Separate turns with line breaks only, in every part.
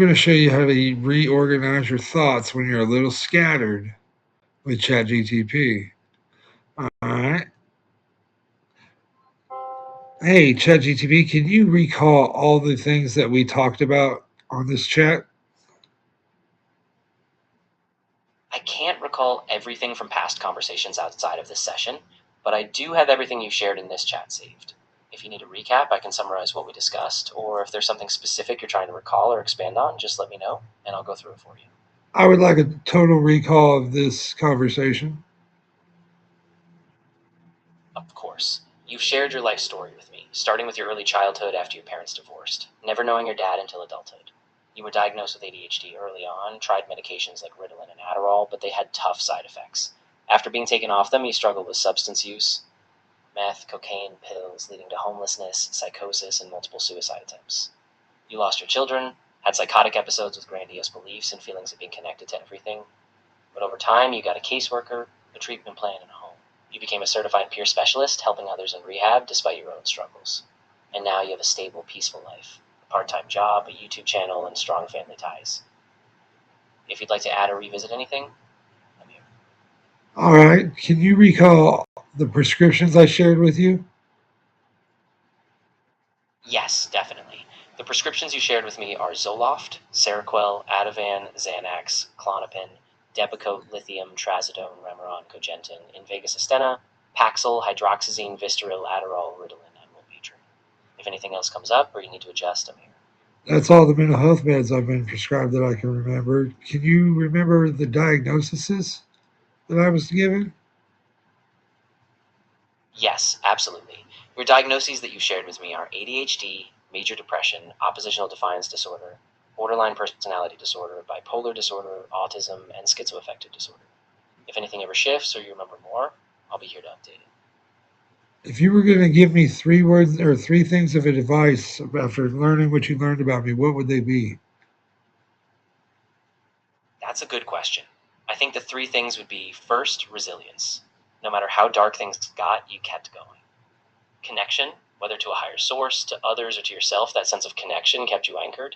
going to show you how to reorganize your thoughts when you're a little scattered with ChatGTP. All right. Hey, ChatGTP, can you recall all the things that we talked about on this chat?
I can't recall everything from past conversations outside of this session, but I do have everything you shared in this chat saved. If you need a recap, I can summarize what we discussed, or if there's something specific you're trying to recall or expand on, just let me know, and I'll go through it for you.
I would like a total recall of this conversation.
Of course. You've shared your life story with me, starting with your early childhood after your parents divorced, never knowing your dad until adulthood. You were diagnosed with ADHD early on, tried medications like Ritalin and Adderall, but they had tough side effects. After being taken off them, you struggled with substance use, meth, cocaine, pills, leading to homelessness, psychosis, and multiple suicide attempts. You lost your children, had psychotic episodes with grandiose beliefs and feelings of being connected to everything. But over time, you got a caseworker, a treatment plan, and a home. You became a certified peer specialist, helping others in rehab despite your own struggles. And now you have a stable, peaceful life, a part-time job, a YouTube channel, and strong family ties. If you'd like to add or revisit anything, I'm here.
All right. Can you recall the prescriptions I shared with you?
Yes, definitely. The prescriptions you shared with me are Zoloft, Seroquel, Ativan, Xanax, Clonopin, Depakote, Lithium, Trazodone, Remeron, Cogentin, Invega Sustenna, Paxil, Hydroxyzine, Vistaril, Adderall, Ritalin, and Motrin. If anything else comes up or you need to adjust, I'm here.
That's all the mental health meds I've been prescribed that I can remember. Can you remember the diagnoses that I was given?
Yes, absolutely. Your diagnoses that you shared with me are ADHD, major depression, oppositional defiance disorder, borderline personality disorder, bipolar disorder, autism, and schizoaffective disorder. If anything ever shifts or you remember more, I'll be here to update it.
If you were going to give me three words or three things of advice after learning what you learned about me, what would they be?
That's a good question. I think the three things would be first, resilience. No matter how dark things got, you kept going. Connection, whether to a higher source, to others, or to yourself, that sense of connection kept you anchored.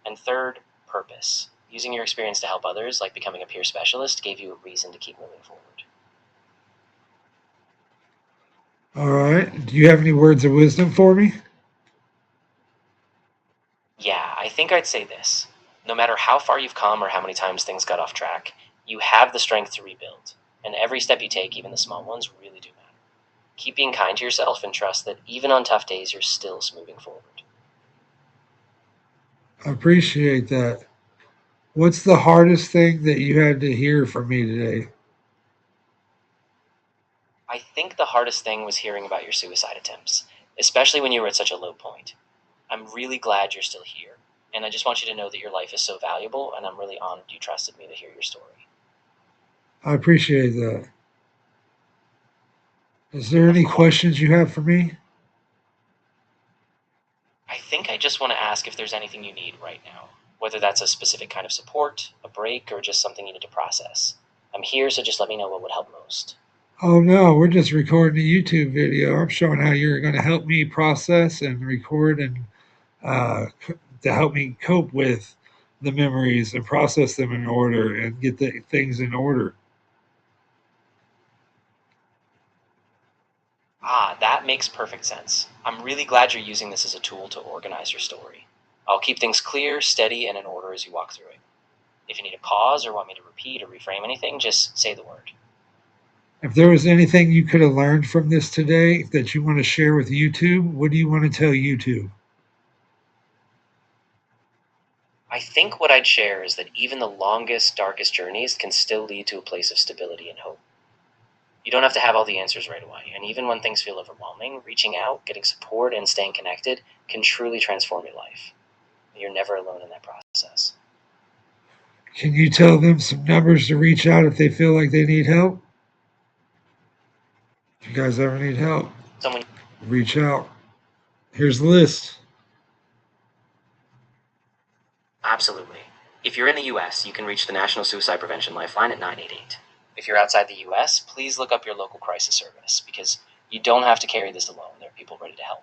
And third, purpose. Using your experience to help others, like becoming a peer specialist, gave you a reason to keep moving forward.
All right. Do you have any words of wisdom for me?
Yeah, I think I'd say this. No matter how far you've come or how many times things got off track, you have the strength to rebuild. And every step you take, even the small ones, really do matter. Keep being kind to yourself and trust that even on tough days, you're still moving forward.
I appreciate that. What's the hardest thing that you had to hear from me today?
I think the hardest thing was hearing about your suicide attempts, especially when you were at such a low point. I'm really glad you're still here, and I just want you to know that your life is so valuable, and I'm really honored you trusted me to hear your story.
I appreciate that. Is there
Of
any
course.
questions you have for me?
I think I just want to ask if there's anything you need right now, whether that's a specific kind of support, a break, or just something you need to process. I'm here, so just let me know what would help most.
Oh no, we're just recording a YouTube video. I'm showing how you're going to help me process and record and to help me cope with the memories and process them in order and get the things in order.
Ah, that makes perfect sense. I'm really glad you're using this as a tool to organize your story. I'll keep things clear, steady, and in order as you walk through it. If you need a pause or want me to repeat or reframe anything, just say the word.
If there was anything you could have learned from this today that you want to share with YouTube, what do you want to tell YouTube?
I think what I'd share is that even the longest, darkest journeys can still lead to a place of stability and hope. You don't have to have all the answers right away, and even when things feel overwhelming, reaching out, getting support, and staying connected can truly transform your life. You're never alone in that process.
Can you tell them some numbers to reach out if they feel like they need help? If you guys ever need help,
Someone
reach out. Here's the list.
Absolutely. If you're in the US, you can reach the National Suicide Prevention Lifeline at 988. If you're outside the US, please look up your local crisis service because you don't have to carry this alone. There are people ready to help.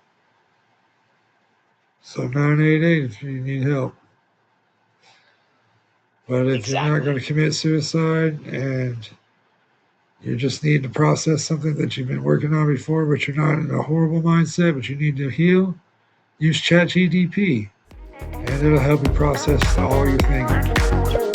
So 988 if you need help. But if you're not going
Exactly.
to commit suicide and you just need to process something that you've been working on before, but you're not in a horrible mindset, but you need to heal, use ChatGPT and it'll help you process all your thinking.